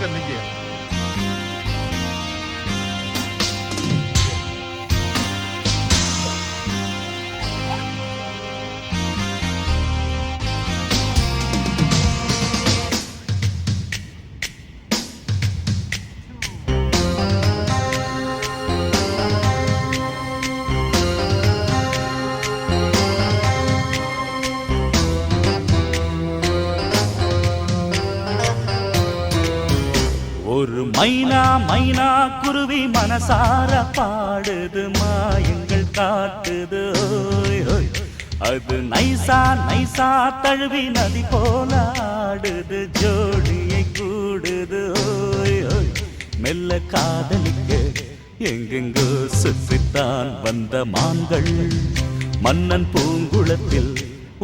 कर लीजिए। ஒரு மைனா மைனா குருவி மனசார பாடுது மாயங்கள் காட்டுது ஓய் ஓய். அது நைசா நைசா தழுவி நதி போல ஆடுது ஜோடியை கூடுது ஓய் ஓய். மெல்ல காதலிக்க எங்கெங்கோ சுற்றித்தான் வந்த மான்கள் மன்னன் பூங்குளத்தில்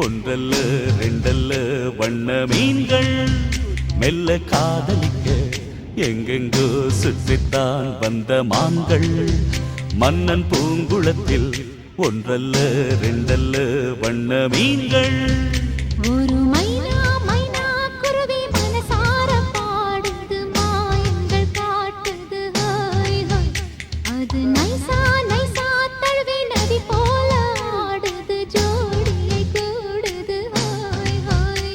ஒன்றல்ல ரெண்டல்ல வண்ண மீன்கள். மெல்ல காதலிக்க எங்கெங்கோ சுற்றித்தான் வந்த மான்கள் மன்னன் பூங்குளத்தில் ஒன்றல்ல ரெண்டல்ல வண்ண மீன்கள். ஒரு மைனா மைனா குருவி மனசார பாடுது மாயங்கள் காட்டுது ஹோய் ஹோய். அது நைசா நைசா தழுவி நதி போல ஆடுது ஜோடியை கூடுது ஹோய் ஹோய்.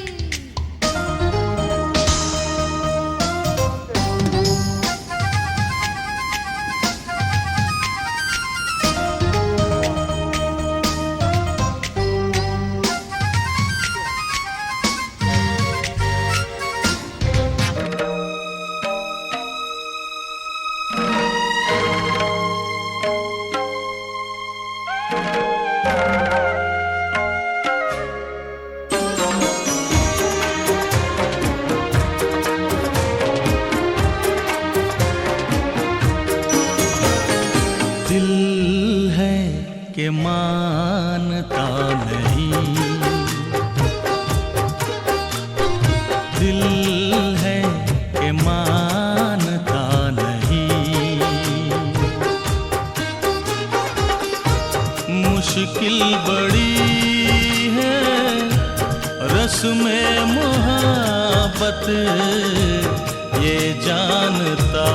दिल है कि मानता नहीं, दिल है कि मानता नहीं, मुश्किल बड़ी है रस्म मोहब्बत ये जानता